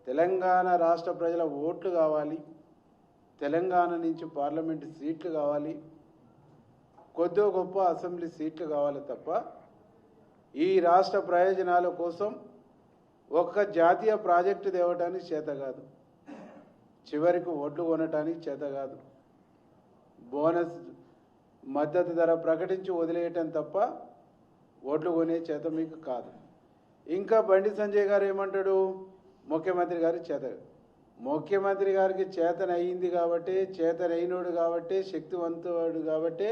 తెలంగాణ రాష్ట్ర ప్రజల ఓట్లు కావాలి, తెలంగాణ నుంచి పార్లమెంటు సీట్లు కావాలి, కొద్దో గొప్ప అసెంబ్లీ సీట్లు కావాలి తప్ప ఈ రాష్ట్ర ప్రయోజనాల కోసం ఒక్క జాతీయ ప్రాజెక్టు తేవటానికి చేత కాదు, చివరికి ఓట్లు కొనటానికి చేత కాదు, బోనస్ మద్దతు ధర ప్రకటించి వదిలేయటం తప్ప ఓట్లు కొనే చేత మీకు కాదు. ఇంకా బండి సంజయ్ గారు ఏమంటాడు, ముఖ్యమంత్రి గారి చేత, ముఖ్యమంత్రి గారికి చేతనయ్యింది కాబట్టి, చేతనైనోడు కాబట్టి, శక్తివంతుడు కాబట్టి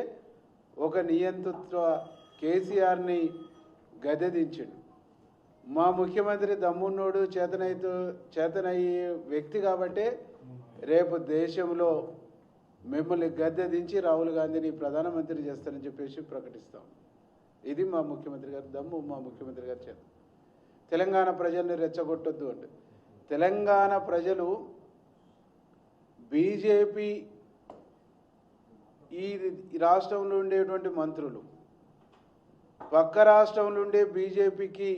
ఒక నియంతృత్వ కేసీఆర్ని గద్దెదించాడు. మా ముఖ్యమంత్రి దమ్మున్నోడు చేతనయ్యే వ్యక్తి కాబట్టి రేపు దేశంలో మిమ్మల్ని గద్దెదించి రాహుల్ గాంధీని ప్రధానమంత్రి చేస్తారని చెప్పేసి ప్రకటిస్తాం. ఇది మా ముఖ్యమంత్రి గారి దమ్ము, మా ముఖ్యమంత్రి గారి చేత. తెలంగాణ ప్రజల్ని రెచ్చగొట్టొద్దు అంటే, తెలంగాణ ప్రజలు బీజేపీ ఈ రాష్ట్రంలో ఉండేటువంటి మంత్రులు పక్క రాష్ట్రంలో ఉండే బీజేపీకి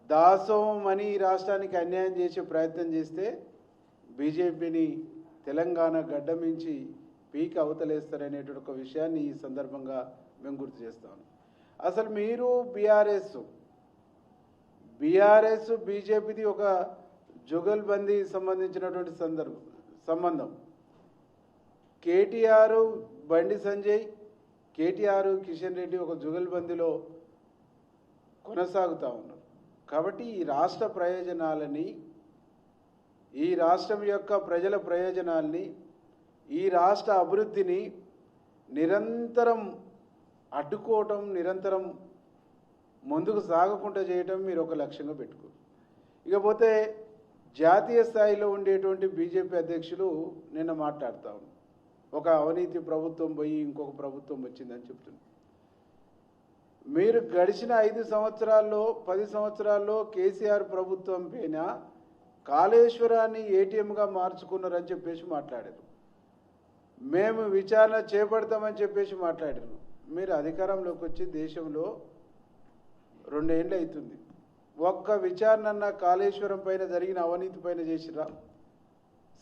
దాసోహం అని ఈ రాష్ట్రానికి అన్యాయం చేసే ప్రయత్నం చేస్తే బీజేపీని తెలంగాణ గడ్డ మించి పీకి అవతలేస్తారనేటువంటి ఒక విషయాన్ని ఈ సందర్భంగా మేము గుర్తు చేస్తాము. అసలు మీరు బీఆర్ఎస్ బీజేపీది ఒక జుగల్బందీ సంబంధించినటువంటి సంబంధం. కేటీఆర్ బండి సంజయ్, కేటీఆర్ కిషన్ రెడ్డి ఒక జుగల్బందీలో కొనసాగుతూ ఉన్నారు. కాబట్టి ఈ రాష్ట్ర ప్రయోజనాలని, ఈ రాష్ట్రం యొక్క ప్రజల ప్రయోజనాల్ని, ఈ రాష్ట్ర అభివృద్ధిని నిరంతరం అడ్డుకోవటం, నిరంతరం ముందుకు సాగకుండా చేయటం మీరు ఒక లక్ష్యంగా పెట్టుకోరు. ఇకపోతే జాతీయ స్థాయిలో ఉండేటువంటి బీజేపీ అధ్యక్షులు నిన్న మాట్లాడుతూ ఉన్నారు, ఒక అవినీతి ప్రభుత్వం పోయి ఇంకొక ప్రభుత్వం వచ్చిందని చెప్తున్నారు. మీరు గడిచిన 5 సంవత్సరాల్లో 10 సంవత్సరాల్లో కేసీఆర్ ప్రభుత్వం పైన కాళేశ్వరాన్ని ఏటీఎంగా మార్చుకున్నారని చెప్పేసి మాట్లాడారు. మేము విచారణ చేపడతామని చెప్పేసి మాట్లాడారు. మీరు అధికారంలోకి వచ్చి దేశంలో 2 ఏళ్ళు అవుతుంది, ఒక్క విచారణ అన్న కాళేశ్వరం పైన జరిగిన అవినీతి పైన చేసిరా?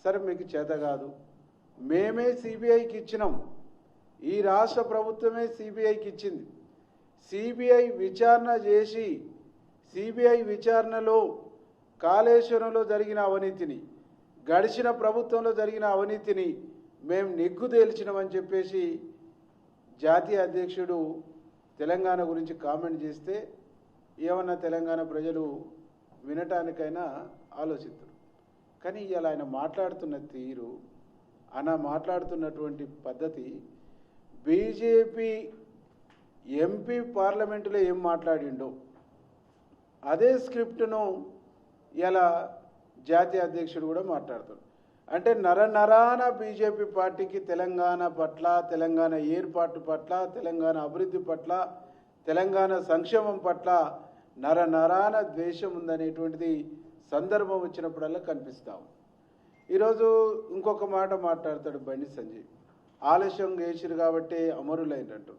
సరే, మీకు చేత కాదు, మేమే సిబిఐకి ఇచ్చినాం, ఈ రాష్ట్ర ప్రభుత్వమే సిబిఐకి ఇచ్చింది. సిబిఐ విచారణ చేసి సిబిఐ విచారణలో కాళేశ్వరంలో జరిగిన అవినీతిని, గడిచిన ప్రభుత్వంలో జరిగిన అవినీతిని మేము నిగ్గు తేల్చినామని చెప్పేసి జాతీయ అధ్యక్షుడు తెలంగాణ గురించి కామెంట్ చేస్తే ఏమన్నా తెలంగాణ ప్రజలు వినటానికైనా ఆలోచిస్తారు. కానీ ఇవాళ ఆయన మాట్లాడుతున్న తీరు, ఆయన మాట్లాడుతున్నటువంటి పద్ధతి, బీజేపీ ఎంపీ పార్లమెంటులో ఏం మాట్లాడిండో అదే స్క్రిప్ట్ను ఇలా జాతీయ అధ్యక్షుడు కూడా మాట్లాడుతాడు. అంటే నరనరాన బీజేపీ పార్టీకి తెలంగాణ పట్ల, తెలంగాణ ఏర్పాటు పట్ల, తెలంగాణ అభివృద్ధి పట్ల, తెలంగాణ సంక్షేమం పట్ల నరనరాన ద్వేషం ఉందనేటువంటిది సందర్భం వచ్చినప్పుడల్లా కనిపిస్తాం. ఈరోజు ఇంకొక మాట మాట్లాడతాడు బండి సంజయ్, ఆలస్యం చేసిరు కాబట్టి అమరులైనట్టు.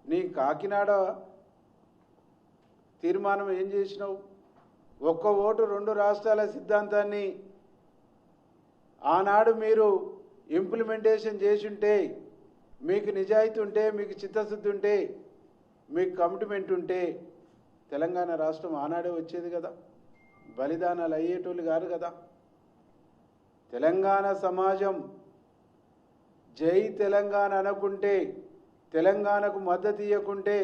నీ కాకినాడ తీర్మానం ఏం చేసినావు? ఒక్క ఓటు 2 రాష్ట్రాల సిద్ధాంతాన్ని ఆనాడు మీరు ఇంప్లిమెంటేషన్ చేసుంటే, మీకు నిజాయితీ ఉంటే, మీకు చిత్తశుద్ధి ఉంటే, మీకు కమిట్మెంట్ ఉంటే తెలంగాణ రాష్ట్రం ఆనాడే వచ్చేది కదా, బలిదానాలు అయ్యేటోళ్ళు కాదు కదా. తెలంగాణ సమాజం జై తెలంగాణ అనకుంటే, తెలంగాణకు మద్దతు ఇవ్వకుంటే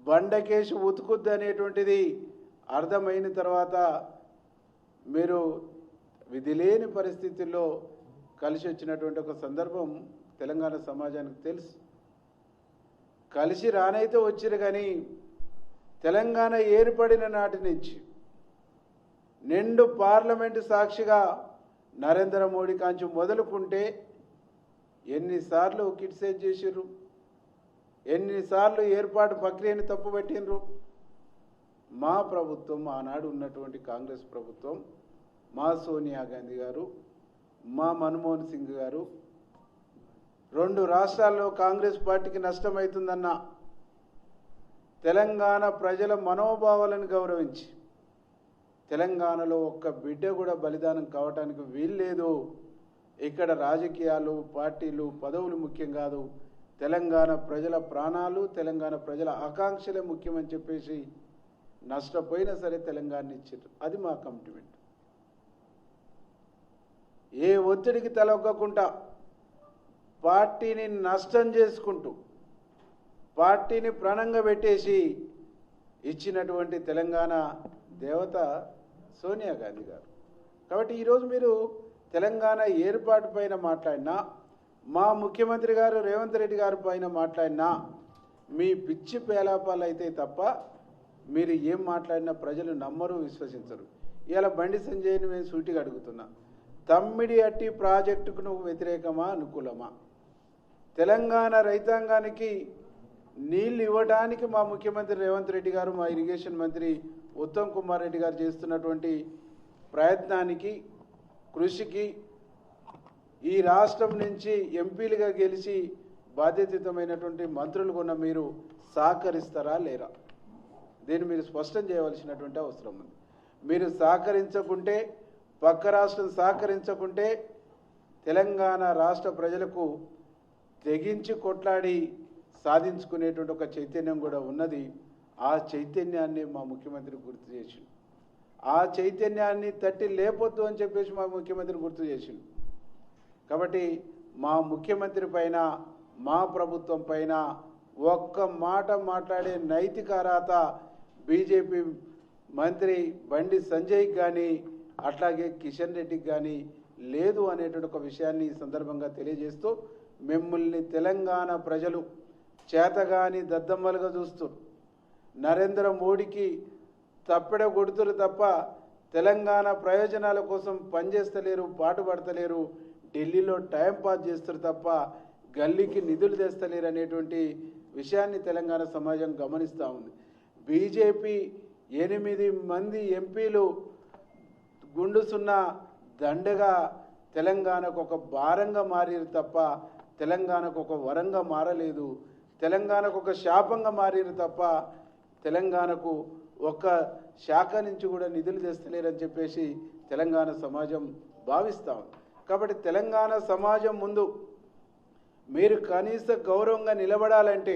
బండకేసి ఉతుకుద్దు అనేటువంటిది అర్థమైన తర్వాత మీరు విధిలేని పరిస్థితుల్లో కలిసి వచ్చినటువంటి ఒక సందర్భం తెలంగాణ సమాజానికి తెలుసు. కలిసి రానైతే వచ్చిరు, కానీ తెలంగాణ ఏర్పడిన నాటి నుంచి నిండు పార్లమెంటు సాక్షిగా నరేంద్ర మోడీ కాంచి మొదలుకుంటే ఎన్నిసార్లు క్రిటిసైజ్ చేసిర్రు, ఎన్నిసార్లు ఏర్పాటు ప్రక్రియని తప్పుపట్టినరు. మా ప్రభుత్వం, ఆనాడు ఉన్నటువంటి కాంగ్రెస్ ప్రభుత్వం, మా సోనియా గాంధీ గారు, మా మన్మోహన్ సింగ్ గారు 2 రాష్ట్రాల్లో కాంగ్రెస్ పార్టీకి నష్టమవుతుందన్న తెలంగాణ ప్రజల మనోభావాలను గౌరవించి తెలంగాణలో ఒక్క బిడ్డ కూడా బలిదానం కావటానికి వీల్లేదు. ఇక్కడ రాజకీయాలు, పార్టీలు, పదవులు ముఖ్యం కాదు. తెలంగాణ ప్రజల ప్రాణాలు, తెలంగాణ ప్రజల ఆకాంక్షలే ముఖ్యమని చెప్పేసి నష్టపోయినా సరే తెలంగాణ ఇచ్చారు. అది మా కమిట్మెంట్. ఏ ఒత్తిడికి తలొగ్గకుండా పార్టీని నష్టం చేసుకుంటూ పార్టీని ప్రాణంగా పెట్టేసి ఇచ్చినటువంటి తెలంగాణ దేవత సోనియా గాంధీ గారు. కాబట్టి ఈరోజు మీరు తెలంగాణ ఏర్పాటు పైన మాట్లాడినా, మా ముఖ్యమంత్రి గారు రేవంత్ రెడ్డి గారి పైన మాట్లాడినా మీ పిచ్చి పేలాపాలు అయితే తప్ప మీరు ఏం మాట్లాడినా ప్రజలు నమ్మరు, విశ్వసించరు. ఇలా బండి సంజయ్ని మేము సూటిగా అడుగుతున్నా, తమ్మిడి అట్టి ప్రాజెక్టుకు నువ్వు వ్యతిరేకమా, అనుకూలమా? తెలంగాణ రైతాంగానికి నీళ్లు ఇవ్వడానికి మా ముఖ్యమంత్రి రేవంత్ రెడ్డి గారు, మా ఇరిగేషన్ మంత్రి ఉత్తమ్ కుమార్ రెడ్డి గారు చేస్తున్నటువంటి ప్రయత్నానికి, కృషికి ఈ రాష్ట్రం నుంచి ఎంపీలుగా గెలిచి బాధ్యతయుతమైనటువంటి మంత్రులు కొన్న మీరు సహకరిస్తారా లేరా? దీన్ని మీరు స్పష్టం చేయవలసినటువంటి అవసరం ఉంది. మీరు సహకరించకుంటే, పక్క రాష్ట్రం సహకరించకుంటే తెలంగాణ రాష్ట్ర ప్రజలకు తెగించి కొట్లాడి సాధించుకునేటువంటి ఒక చైతన్యం కూడా ఉన్నది. ఆ చైతన్యాన్ని మా ముఖ్యమంత్రి గుర్తు చేసిండు. ఆ చైతన్యాన్ని తట్టి లేపొద్దు అని చెప్పేసి మా ముఖ్యమంత్రి గుర్తు చేసిండు. కాబట్టి మా ముఖ్యమంత్రి పైన, మా ప్రభుత్వం పైన ఒక్క మాట మాట్లాడే నైతిక అర్హత బీజేపీ మంత్రి బండి సంజయ్కి కానీ అట్లాగే కిషన్ రెడ్డికి కానీ లేదు అనేటువంటి ఒక విషయాన్ని ఈ సందర్భంగా తెలియజేస్తూ, మిమ్మల్ని తెలంగాణ ప్రజలు చేతగాని దద్దమ్మలుగా చూస్తారు. నరేంద్ర మోడీకి తప్పెడ కొడుతురు తప్ప తెలంగాణ ప్రయోజనాల కోసం పనిచేస్తలేరు, పాటుపడతలేరు. ఢిల్లీలో టైం పాస్ చేస్తారు తప్ప గల్లీకి నిధులు తెస్తలేరు అనేటువంటి విషయాన్ని తెలంగాణ సమాజం గమనిస్తూ ఉంది. బీజేపీ 8 మంది ఎంపీలు గుండు సున్నా దండగా తెలంగాణకు ఒక భారంగా మారారు తప్ప తెలంగాణకు ఒక వరంగా మారలేదు. తెలంగాణకు ఒక శాపంగా మారారు తప్ప తెలంగాణకు ఒక్క శాఖ నుంచి కూడా నిధులు తెస్తలేరని చెప్పేసి తెలంగాణ సమాజం భావిస్తూ ఉంది. కాబట్టి తెలంగాణ సమాజం ముందు మీరు కనీస గౌరవంగా నిలబడాలంటే